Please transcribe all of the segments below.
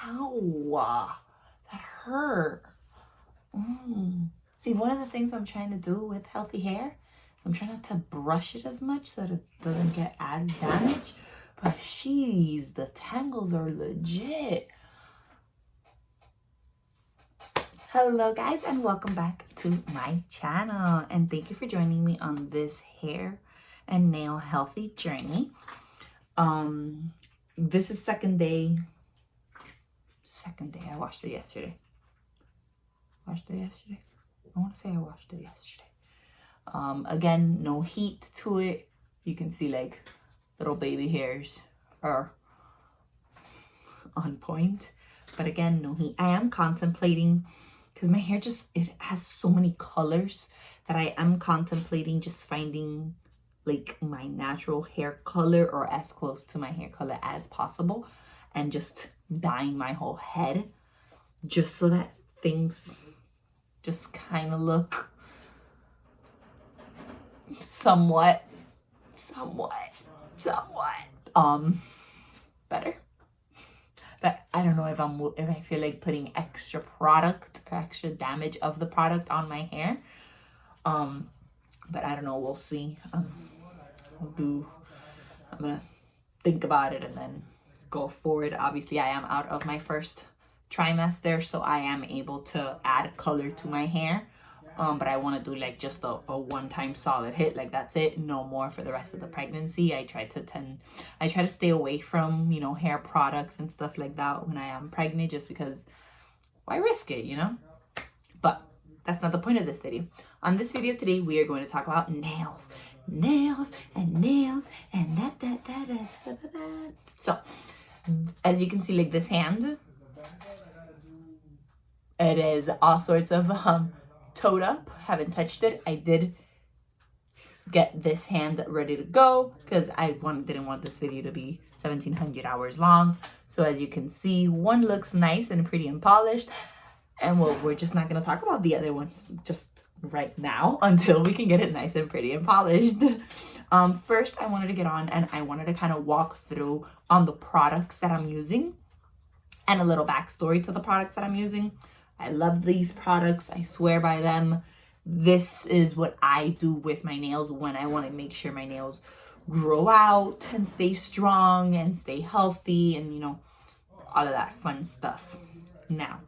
Ow, that hurt. See, one of the things I'm trying to do with healthy hair is I'm trying not to brush it as much so that it doesn't get as damaged. But sheesh, the tangles are legit. Hello guys, and welcome back to my channel, and thank you for joining me on this hair and nail healthy journey. This is second day. I washed it yesterday. I want to say I washed it yesterday. Again, no heat to it. You can see like little baby hairs are on point, but again, no heat. I am contemplating, because my hair it has so many colors, that I am contemplating just finding like my natural hair color or as close to my hair color as possible, and just dyeing my whole head just so that things just kind of look somewhat better. But I don't know if I feel like putting extra product or extra damage of the product on my hair. But I don't know, we'll see. I'm gonna think about it and then go forward. Obviously, I am out of my first trimester, so I am able to add color to my hair. But I want to do like just a one-time solid hit, like that's it, no more for the rest of the pregnancy. I try to stay away from, hair products and stuff like that when I am pregnant, just because why risk it, But that's not the point of this video. On this video today, we are going to talk about nails. So as you can see, like this hand, it is all sorts of toed up. Haven't touched it. I did get this hand ready to go because I didn't want this video to be 1700 hours long. So as you can see, one looks nice and pretty and polished, and we're just not going to talk about the other ones just right now until we can get it nice and pretty and polished. First, I wanted to get on and I wanted to kind of walk through on the products that I'm using and a little backstory to the products that I'm using. I love these products. I swear by them. This is what I do with my nails when I want to make sure my nails grow out and stay strong and stay healthy and, all of that fun stuff. Now,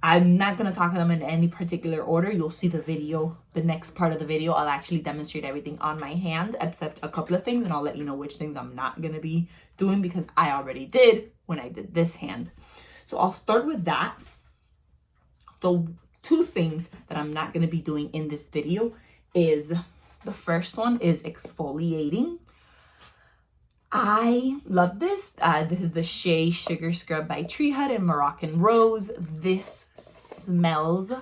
I'm not going to talk about them in any particular order. You'll see the next part of the video. I'll actually demonstrate everything on my hand except a couple of things, and I'll let you know which things I'm not going to be doing because I already did when I did this hand. So I'll start with that. The two things that I'm not going to be doing in this video is, the first one is exfoliating. I love this. This is the Shea Sugar Scrub by Tree Hut and Moroccan Rose. This smells,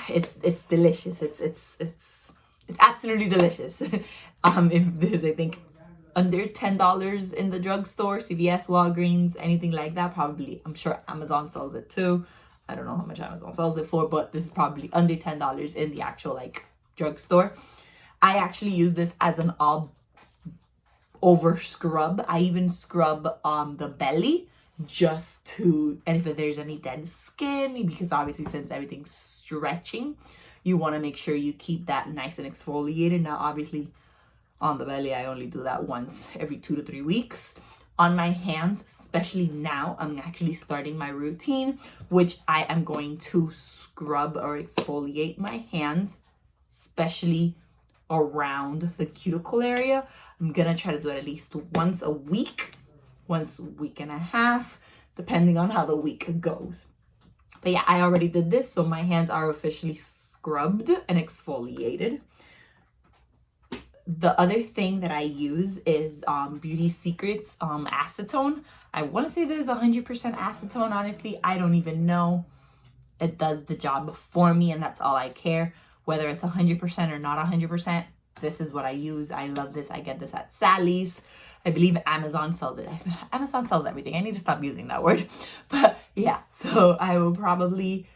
it's delicious. It's absolutely delicious. If this is, I think, under $10 in the drugstore, CVS, Walgreens, anything like that. Probably, I'm sure Amazon sells it too. I don't know how much Amazon sells it for, but this is probably under $10 in the actual drugstore. I actually use this as an all over scrub. I even scrub the belly and if there's any dead skin, because obviously since everything's stretching, you want to make sure you keep that nice and exfoliated. Now, obviously, on the belly, I only do that once every 2 to 3 weeks. On my hands, especially now, I'm actually starting my routine, which I am going to scrub or exfoliate my hands, especially around the cuticle area. I'm going to try to do it at least once a week and a half, depending on how the week goes. But yeah, I already did this, so my hands are officially scrubbed and exfoliated. The other thing that I use is Beauty Secrets acetone. I want to say there's 100% acetone. Honestly, I don't even know. It does the job for me, and that's all I care. Whether it's 100% or not 100%, this is what I use. I love this. I get this at Sally's. I believe Amazon sells it. Amazon sells everything. I need to stop using that word. But yeah, so I will probably,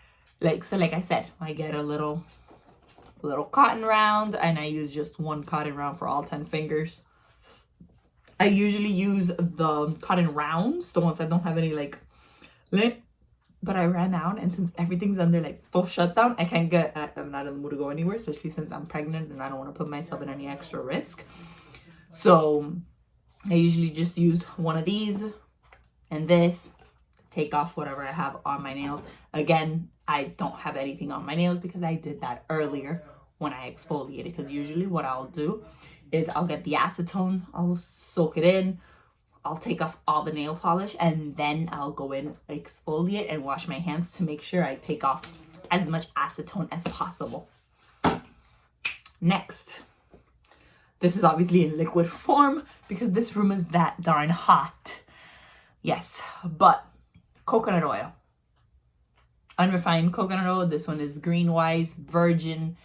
like I said, I get a little cotton round, and I use just one cotton round for all 10 fingers. I usually use the cotton rounds, the ones that don't have any like lip, but I ran out, and since everything's under like full shutdown, I'm not in the mood to go anywhere, especially since I'm pregnant and I don't want to put myself in any extra risk. So I usually just use one of these and this, take off whatever I have on my nails. Again, I don't have anything on my nails because I did that earlier when I exfoliated, because usually what I'll do is I'll get the acetone, I'll soak it in, I'll take off all the nail polish, and then I'll go in, exfoliate, and wash my hands to make sure I take off as much acetone as possible. Next, this is obviously in liquid form because this room is that darn hot. Yes, but coconut oil. Unrefined coconut oil. This one is Green Wise Virgin.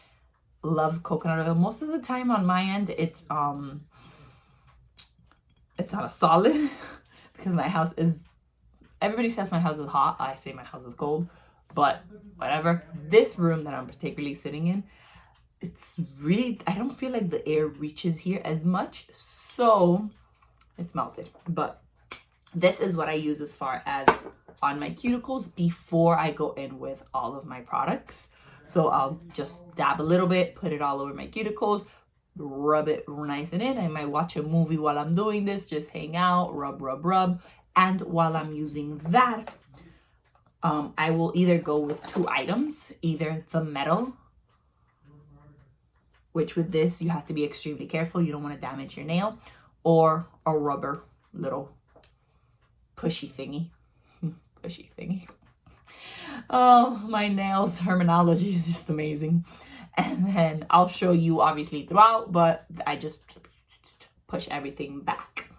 Love coconut oil. Most of the time on my end, it's not a solid because my house is, everybody says my house is hot. I say my house is cold, but whatever. This room that I'm particularly sitting in, it's really, I don't feel like the air reaches here as much, so it's melted. But this is what I use as far as on my cuticles before I go in with all of my products. So I'll just dab a little bit, put it all over my cuticles, rub it nice and in. I might watch a movie while I'm doing this, just hang out, rub. And while I'm using that, I will either go with two items, either the metal, which with this, you have to be extremely careful. You don't want to damage your nail, or a rubber little pushy thingy. Pushy thingy. Oh, my nails terminology is just amazing. And then I'll show you obviously throughout, but I just push everything back.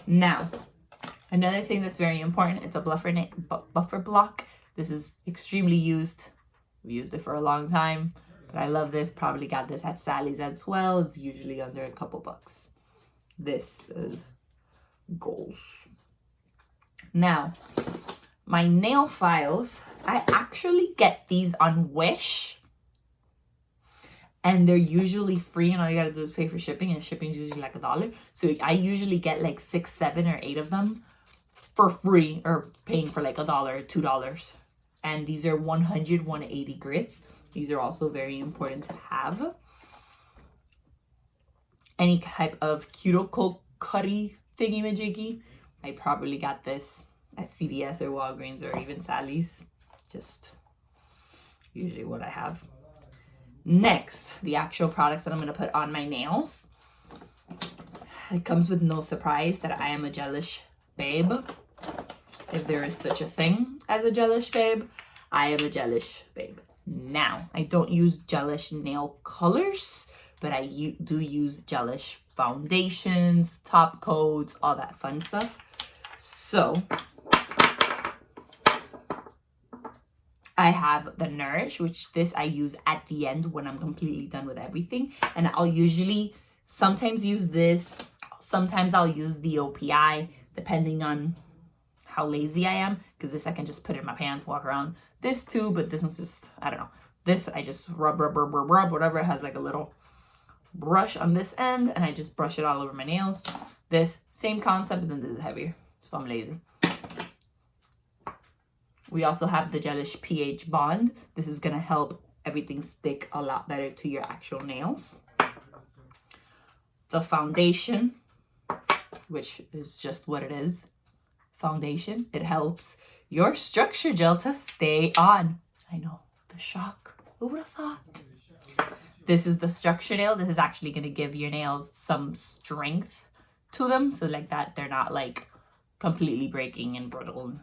Now, another thing that's very important, it's a buffer block. This is extremely used. We used it for a long time, but I love this. Probably got this at Sally's as well. It's usually under a couple bucks. This is goals. Now, my nail files, I actually get these on Wish, and they're usually free, and all you gotta do is pay for shipping, and shipping is usually like $1. So I usually get like 6, 7, or 8 of them for free, or paying for like $1 or $2. And these are 100, 180 grits. These are also very important to have. Any type of cuticle cutty thingy-majiggy, I probably got this at CVS or Walgreens or even Sally's. Just usually what I have. Next, the actual products that I'm going to put on my nails. It comes with no surprise that I am a Gelish babe. If there is such a thing as a Gelish babe, I am a Gelish babe. Now, I don't use Gelish nail colors, but I do use Gelish foundations, top coats, all that fun stuff. So I have the Nourish, which this I use at the end when I'm completely done with everything. And I'll usually sometimes use this. Sometimes I'll use the OPI, depending on how lazy I am. Because this I can just put in my pants, walk around. This too, but this one's just, I don't know. This I just rub, whatever. It has like a little brush on this end. And I just brush it all over my nails. This, same concept, but then this is heavier. So I'm lazy. We also have the Gelish pH Bond. This is going to help everything stick a lot better to your actual nails. The foundation, which is just what it is. Foundation. It helps your structure gel to stay on. I know, the shock. Who would have thought? This is the structure nail. This is actually going to give your nails some strength to them. So like that, they're not like completely breaking and brittle.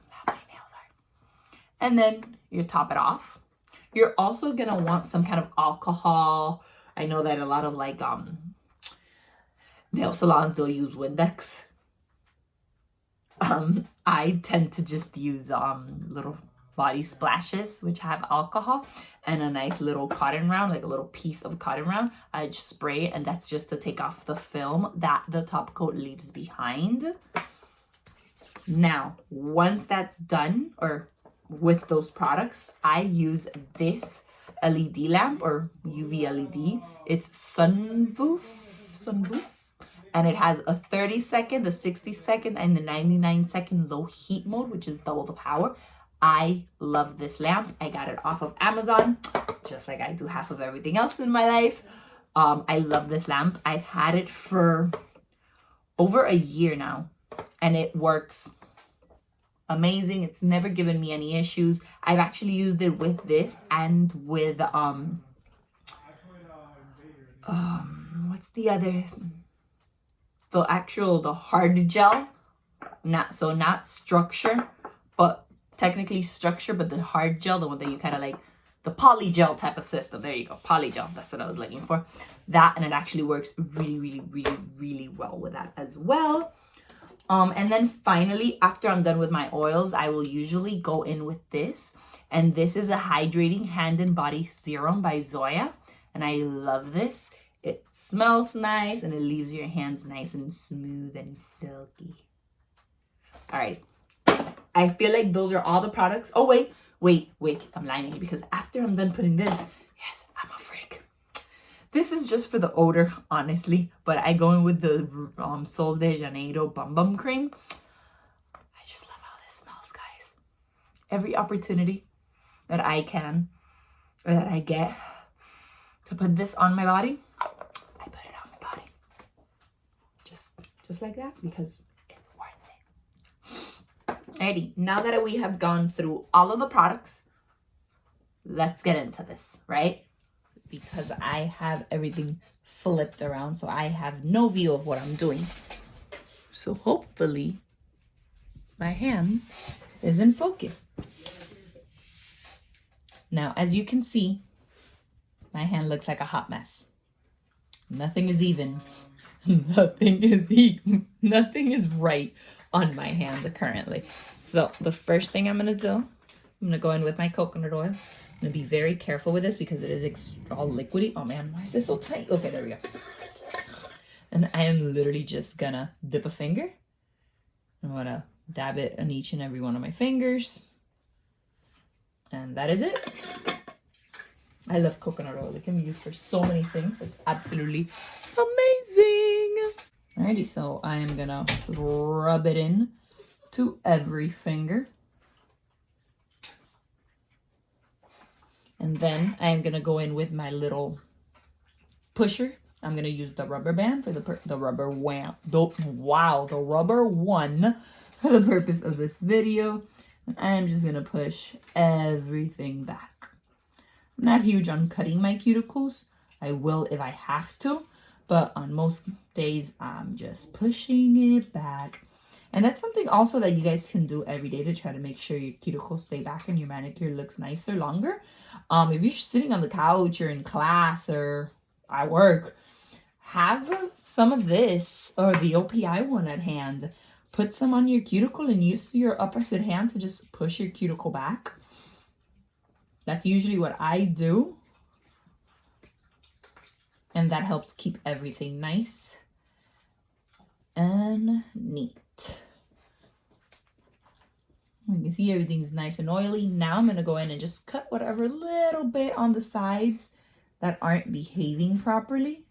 And then you top it off. You're also going to want some kind of alcohol. I know that a lot of like nail salons, they'll use Windex. I tend to just use little body splashes, which have alcohol, and a nice little cotton round, like a little piece of cotton round. I just spray it, and that's just to take off the film that the top coat leaves behind. Now, once that's done, or with those products, I use this LED lamp or UV LED. It's Sunwoof, And it has a 30-second, the 60-second, and the 99-second low heat mode, which is double the power. I love this lamp. I got it off of Amazon, just like I do half of everything else in my life. I love this lamp. I've had it for over a year now, and it works amazing. It's never given me any issues. I've actually used it with this and with what's the other, the hard gel, not structure, but technically structure, but the hard gel, the one that you kind of like, the poly gel type of system. There you go, poly gel. That's what I was looking for. That, and it actually works really well with that as well. And then finally, after I'm done with my oils, I will usually go in with this. And this is a hydrating hand and body serum by Zoya. And I love this. It smells nice and it leaves your hands nice and smooth and silky. All right. I feel like those are all the products. Oh, wait. I'm lying to you because after I'm done putting this, yes, I'm a freak. This is just for the odor, honestly. But I go in with the Sol de Janeiro Bum Bum Cream. I just love how this smells, guys. Every opportunity that I can, or that I get to put this on my body, I put it on my body. Just like that, because it's worth it. Alrighty, now that we have gone through all of the products, let's get into this, right? Because I have everything flipped around, so I have no view of what I'm doing. So hopefully my hand is in focus. Now, as you can see, my hand looks like a hot mess. Nothing is even. Nothing is right on my hand currently. So the first thing I'm going to do, I'm going to go in with my coconut oil. I'm going to be very careful with this because it is all liquidy. Oh man, why is this so tight? Okay, there we go. And I am literally just going to dip a finger. I'm going to dab it on each and every one of my fingers. And that is it. I love coconut oil. It can be used for so many things. It's absolutely amazing. Alrighty, so I am going to rub it in to every finger. And then I'm going to go in with my little pusher. I'm going to use the rubber band for the rubber one for the purpose of this video. And I'm just going to push everything back. I'm not huge on cutting my cuticles. I will if I have to. But on most days, I'm just pushing it back. And that's something also that you guys can do every day to try to make sure your cuticles stay back and your manicure looks nicer longer. If you're sitting on the couch or in class or at work, have some of this or the OPI one at hand. Put some on your cuticle and use your opposite hand to just push your cuticle back. That's usually what I do. And that helps keep everything nice and neat. You can see everything's nice and oily. Now I'm going to go in and just cut whatever little bit on the sides that aren't behaving properly.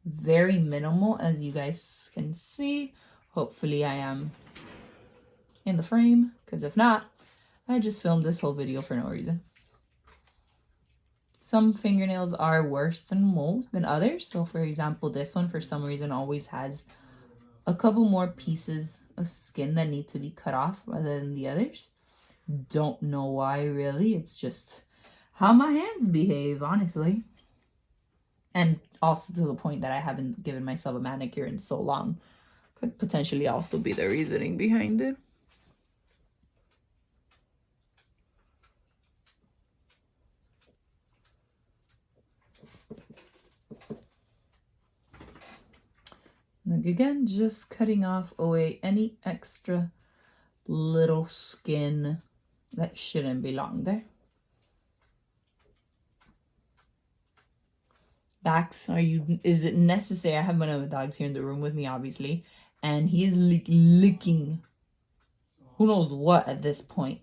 Very minimal, as you guys can see. Hopefully I am in the frame, because if not, I just filmed this whole video for no reason. Some fingernails are worse than others. So for example, this one for some reason always has a couple more pieces of skin that need to be cut off rather than the others. Don't know why really. It's just how my hands behave, honestly. And also to the point that I haven't given myself a manicure in so long. Could potentially also be the reasoning behind it. Like again, just cutting off away any extra little skin that shouldn't belong there. Dax, is it necessary? I have one of the dogs here in the room with me, obviously, and he is licking who knows what at this point.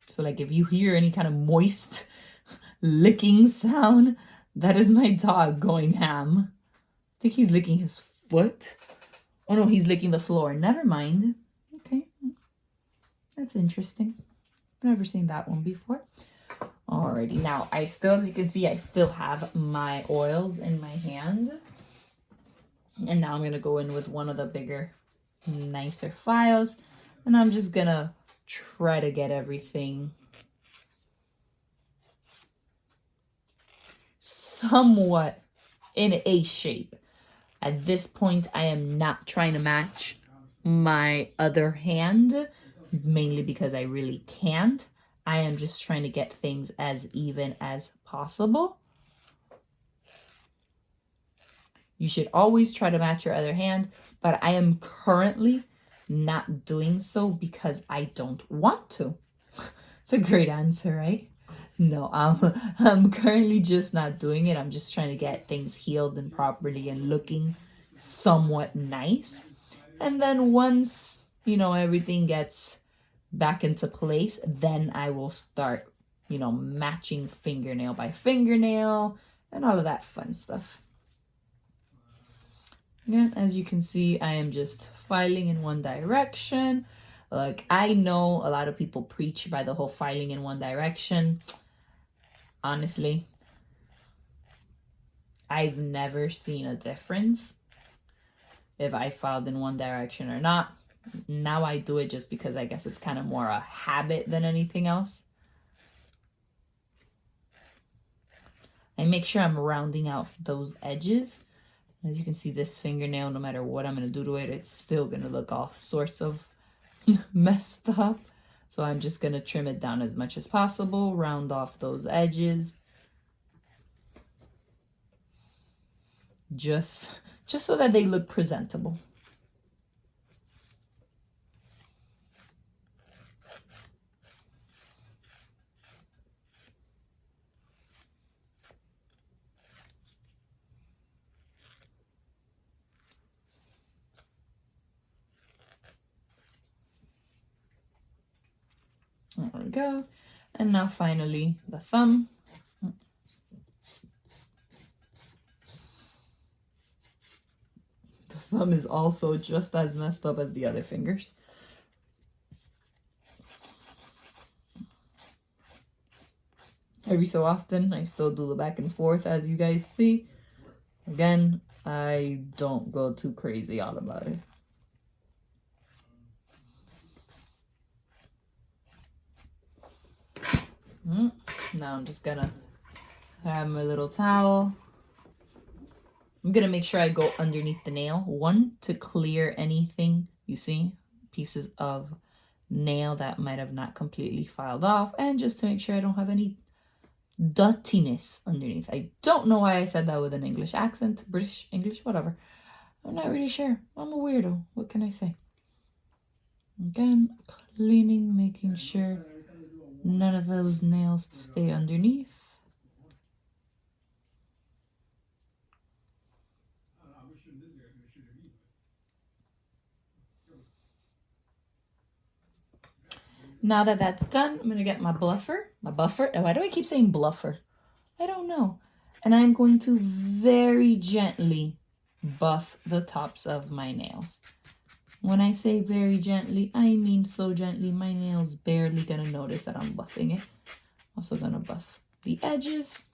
So like if you hear any kind of moist licking sound, that is my dog going ham. think he's licking his foot. Oh no, he's licking the floor. Never mind. Okay. That's interesting. I've never seen that one before. Alrighty, now I still, as you can see, I still have my oils in my hand. And now I'm going to go in with one of the bigger, nicer files. And I'm just going to try to get everything somewhat in a shape. At this point, I am not trying to match my other hand, mainly because I really can't. I am just trying to get things as even as possible. You should always try to match your other hand, but I am currently not doing so because I don't want to. It's a great answer, right? No, I'm currently just not doing it. I'm just trying to get things healed and properly and looking somewhat nice. And then once, you know, everything gets back into place, then I will start, you know, matching fingernail by fingernail and all of that fun stuff. Again, as you can see, I am just filing in one direction. Like, I know a lot of people preach by the whole filing in one direction. Honestly, I've never seen a difference if I filed in one direction or not. Now I do it just because I guess it's kind of more a habit than anything else. I make sure I'm rounding out those edges. As you can see, this fingernail, no matter what I'm going to do to it, it's still going to look all sorts of messed up. So I'm just going to trim it down as much as possible, round off those edges. Just so that they look presentable. There we go. And now finally the thumb. The thumb is also just as messed up as the other fingers. Every so often I still do the back and forth, as you guys see. Again, I don't go too crazy all about it. Now I'm just gonna have my little towel. I'm gonna make sure I go underneath the nail. One, to clear anything, you see, pieces of nail that might have not completely filed off, and just to make sure I don't have any dirtiness underneath. I don't know why I said that with an English accent, British English, whatever. I'm not really sure. I'm a weirdo. What can I say? Again, cleaning, making sure none of those nails stay underneath. Now that that's done, I'm going to get my buffer. Why do I keep saying bluffer? I don't know. And I'm going to very gently buff the tops of my nails. When I say very gently, I mean so gently my nail's barely going to notice that I'm buffing it. Also going to buff the edges.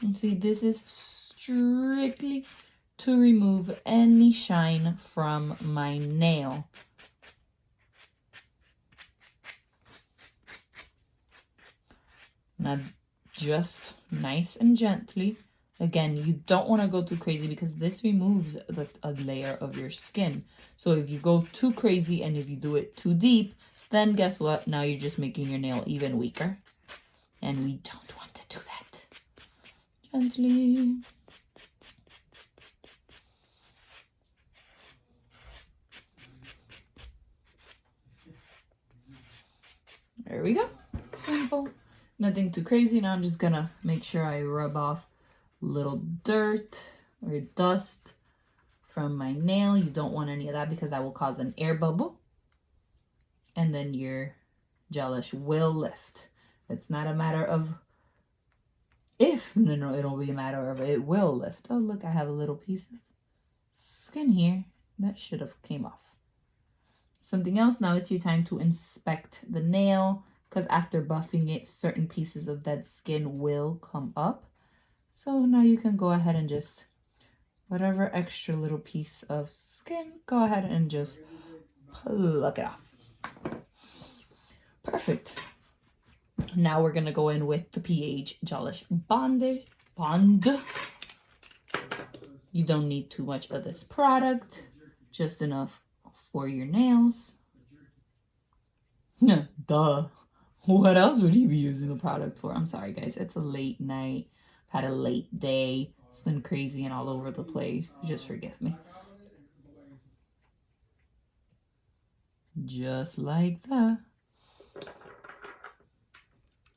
And see, this is strictly to remove any shine from my nail. Now, just nice and gently. Again, you don't want to go too crazy because this removes a layer of your skin. So if you go too crazy and if you do it too deep, then guess what? Now you're just making your nail even weaker. And we don't want to do that. Gently. There we go. Simple. Nothing too crazy. Now I'm just gonna make sure I rub off little dirt or dust from my nail. You don't want any of that because that will cause an air bubble. And then your gelish will lift. It's not a matter of No, it'll be a matter of it will lift. Oh, look, I have a little piece of skin here. That should have came off. Something else, now it's your time to inspect the nail, because after buffing it, certain pieces of that skin will come up. So now you can go ahead and just, whatever extra little piece of skin, go ahead and just pluck it off. Perfect. Now we're going to go in with the pH Gelish Bond. You don't need too much of this product, just enough for your nails. Duh. What else would you be using the product for? I'm sorry, guys. It's a late night. I've had a late day. It's been crazy and all over the place. Just forgive me. Just like that.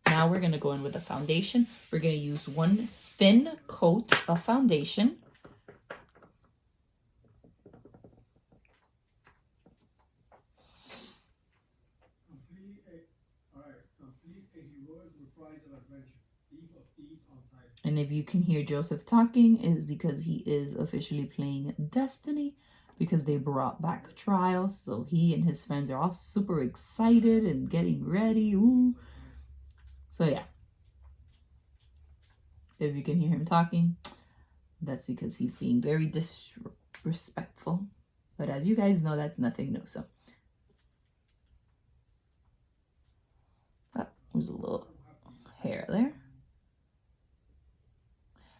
Now we're going to go in with the foundation. We're going to use one thin coat of foundation. And if you can hear Joseph talking, it is because he is officially playing Destiny, because they brought back Trials. So he and his friends are all super excited and getting ready. Ooh. So yeah, if you can hear him talking, that's because he's being very disrespectful. But as you guys know, that's nothing new. So that was a little hair there.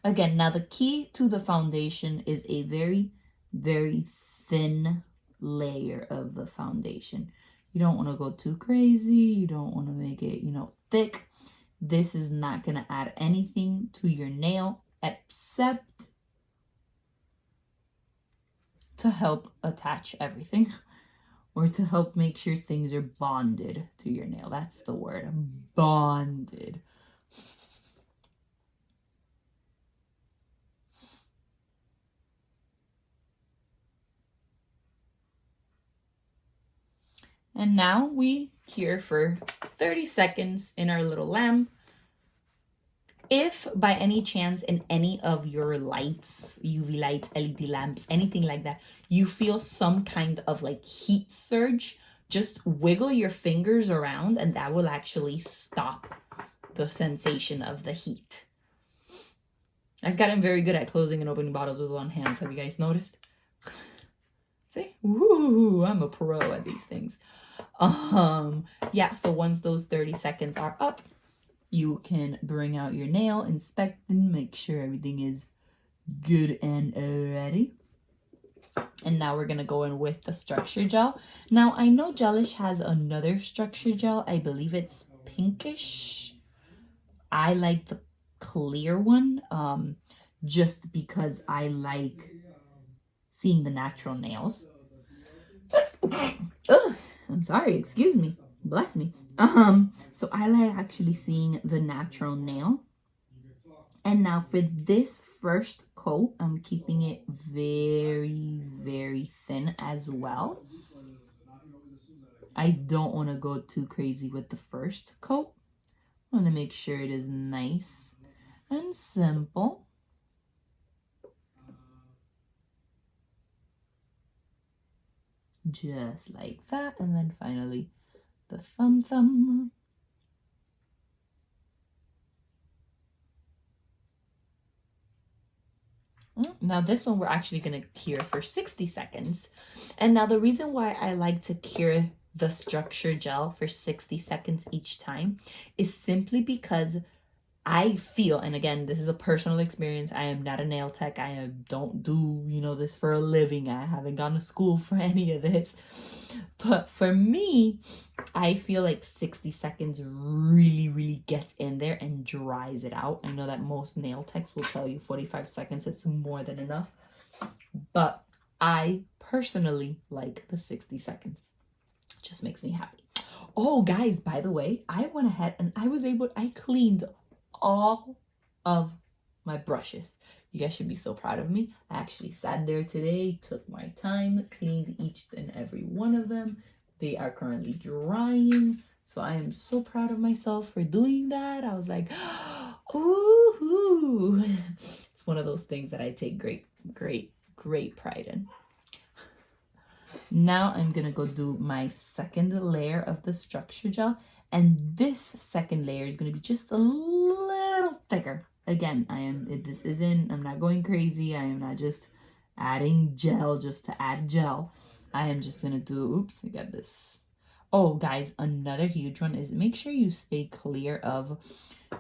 Again, now the key to the foundation is a very, very thin layer of the foundation. You don't want to go too crazy. You don't want to make it, thick. This is not going to add anything to your nail except to help attach everything, or to help make sure things are bonded to your nail. That's the word, bonded. And now we cure for 30 seconds in our little lamp. If by any chance in any of your lights, UV lights, LED lamps, anything like that, you feel some kind of like heat surge, just wiggle your fingers around and that will actually stop the sensation of the heat. I've gotten very good at closing and opening bottles with one hand. Have you guys noticed? See? Woo, I'm a pro at these things. Yeah, so once those 30 seconds are up, you can bring out your nail, inspect and make sure everything is good and ready. And now we're going to go in with the structure gel. Now, I know Gelish has another structure gel. I believe it's pinkish. I like the clear one, just because I like seeing the natural nails. Ugh, I'm sorry, excuse me. Bless me. So I like actually seeing the natural nail. And now for this first coat, I'm keeping it very, very thin as well. I don't want to go too crazy with the first coat. I want to make sure it is nice and simple. Just like that. And then finally the thumb. Now this one we're actually going to cure for 60 seconds. And now the reason why I like to cure the structure gel for 60 seconds each time is simply because I feel, and again, this is a personal experience. I am not a nail tech. I don't do, this for a living. I haven't gone to school for any of this. But for me, I feel like 60 seconds really, really gets in there and dries it out. I know that most nail techs will tell you 45 seconds is more than enough. But I personally like the 60 seconds. It just makes me happy. Oh, guys, by the way, I went ahead and I cleaned all of my brushes. You guys should be so proud of me. I actually sat there today, took my time, cleaned each and every one of them. They are currently drying, so I am so proud of myself for doing that. I was like, Ooh, it's one of those things that I take great pride in. Now I'm gonna go do my second layer of the structure gel, and this second layer is gonna be just a little thicker. Again, I'm not going crazy. I am not just adding gel just to add gel. I am just gonna do, oops, I got this. Oh, guys, another huge one is make sure you stay clear of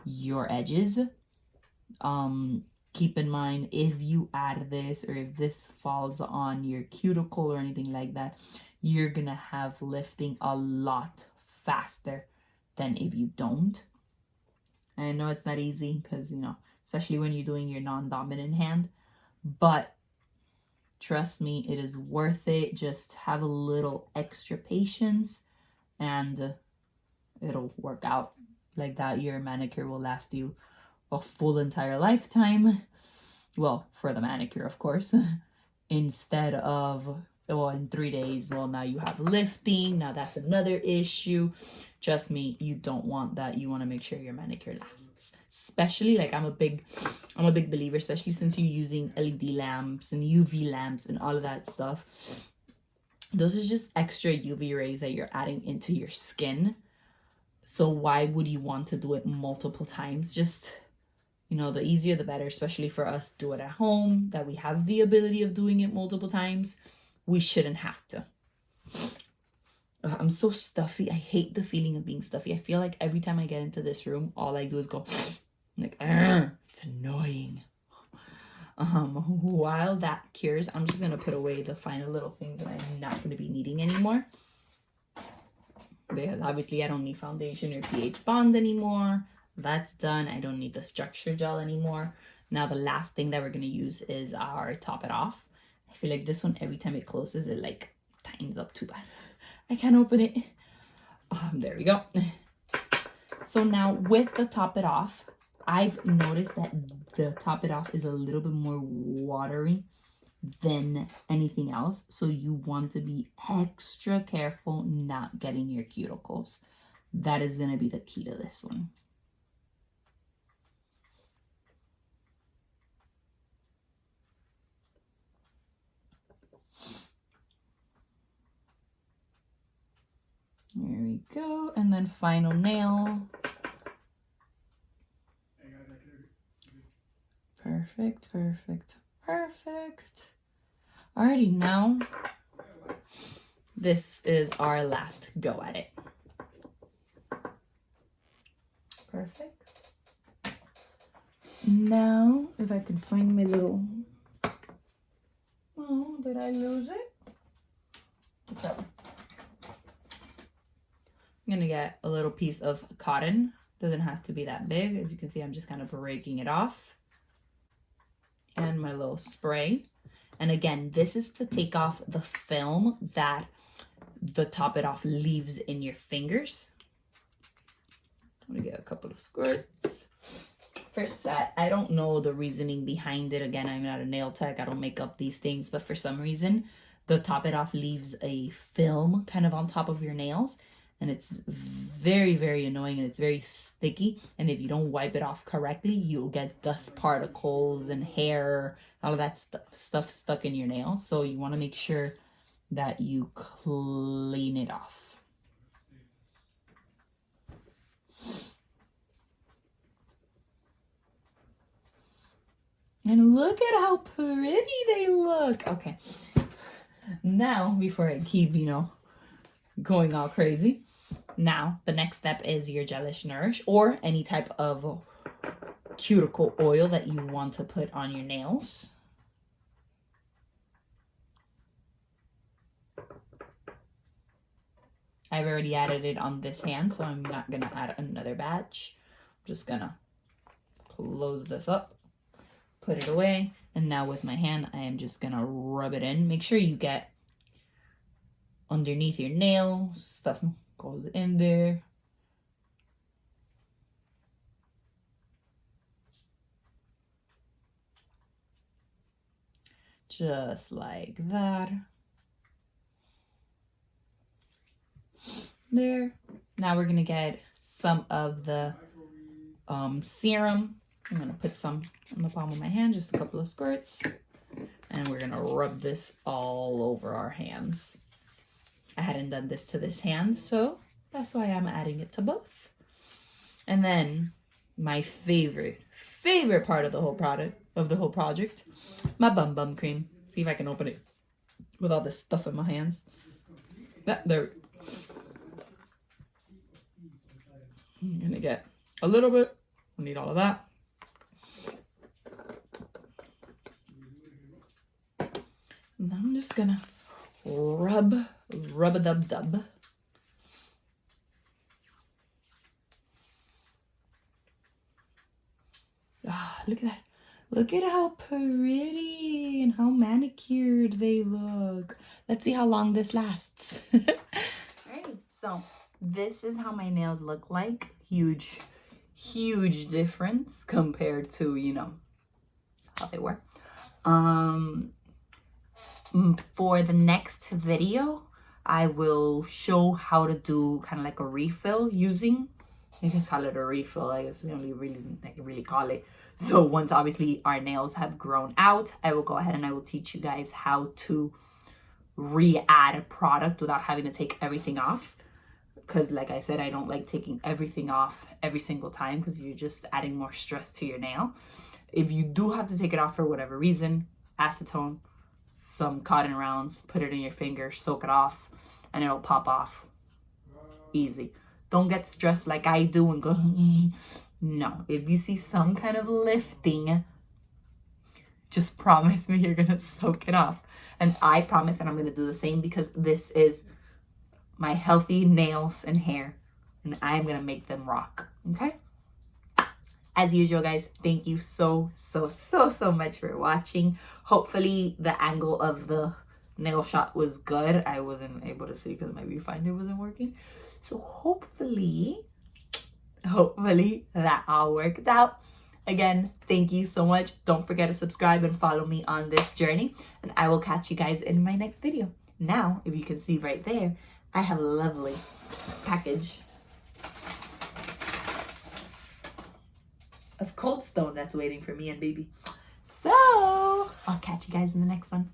your edges. Keep in mind, if you add this or if this falls on your cuticle or anything like that, you're gonna have lifting a lot faster than if you don't. I know it's not easy because, you know, especially when you're doing your non-dominant hand, but trust me, it is worth it. Just have a little extra patience and it'll work out like that. Your manicure will last you a full entire lifetime. Well, for the manicure, of course. Instead of, oh, in 3 days, well, now you have lifting. Now that's another issue. Trust me, you don't want that. You want to make sure your manicure lasts. Especially, like, I'm a big believer, especially since you're using LED lamps and UV lamps and all of that stuff. Those are just extra UV rays that you're adding into your skin. So why would you want to do it multiple times? Just, you know, the easier the better, especially for us do it at home, that we have the ability of doing it multiple times. We shouldn't have to. I'm so stuffy. I hate the feeling of being stuffy. I feel like every time I get into this room, all I do is go like, it's annoying. While that cures, I'm just gonna put away the final little things that I'm not gonna be needing anymore. Because obviously I don't need foundation or pH bond anymore. That's done. I don't need the structure gel anymore. Now the last thing that we're gonna use is our Top It Off. I feel like this one, every time it closes, it like tightens up too bad. I can't open it. There we go. So now with the Top It Off, I've noticed that the Top It Off is a little bit more watery than anything else. So you want to be extra careful not getting your cuticles. That is going to be the key to this one. There we go. And then final nail. Perfect, perfect, perfect. Alrighty, now this is our last go at it. Perfect. Now, if I can find my little... Oh, did I lose it? What's up? I'm gonna get a little piece of cotton. Doesn't have to be that big. As you can see, I'm just kind of breaking it off. And my little spray. And again, this is to take off the film that the Top It Off leaves in your fingers. I'm gonna get a couple of squirts. First, that I don't know the reasoning behind it. Again, I'm not a nail tech. I don't make up these things, but for some reason, the Top It Off leaves a film kind of on top of your nails. And it's very, very annoying, and it's very sticky. And if you don't wipe it off correctly, you'll get dust particles and hair, all of that stuff stuck in your nails. So you want to make sure that you clean it off. And look at how pretty they look. Okay. Now, before I keep, going all crazy, now the next step is your Gelish Nourish or any type of cuticle oil that you want to put on your nails. I've already added it on this hand, so I'm not gonna add another batch. I'm just gonna close this up, put it away, and now with my hand, I am just gonna rub it in. Make sure you get underneath your nail, stuff goes in there. Just like that. There. Now we're gonna get some of the serum. I'm gonna put some on the palm of my hand, just a couple of squirts, and we're gonna rub this all over our hands. I hadn't done this to this hand, so that's why I'm adding it to both. And then my favorite part of the whole project, my bum cream. See if I can open it with all this stuff in my hands. There. I'm gonna get a little bit. I need all of that. And I'm just gonna rub-a-dub-dub. Ah, look at that. Look at how pretty and how manicured they look. Let's see how long this lasts. Alright, so this is how my nails look like. Huge difference compared to, you know, how they were. For the next video, I will show how to do kind of like a refill using, you can call it a refill, I guess the only reason I can really call it. So once obviously our nails have grown out, I will go ahead and I will teach you guys how to re-add a product without having to take everything off. Because like I said, I don't like taking everything off every single time because you're just adding more stress to your nail. If you do have to take it off for whatever reason, acetone, some cotton rounds, put it in your finger, soak it off, and it'll pop off. Easy. Don't get stressed like I do and go, no. If you see some kind of lifting, just promise me you're going to soak it off. And I promise that I'm going to do the same because this is my healthy nails and hair. And I'm going to make them rock. Okay? As usual, guys, thank you so much for watching. Hopefully the angle of the nail shot was good. I wasn't able to see because my viewfinder wasn't working. So hopefully that all worked out. Again, thank you so much. Don't forget to subscribe and follow me on this journey. And I will catch you guys in my next video. Now, if you can see right there, I have a lovely package of Cold Stone that's waiting for me and baby. So I'll catch you guys in the next one.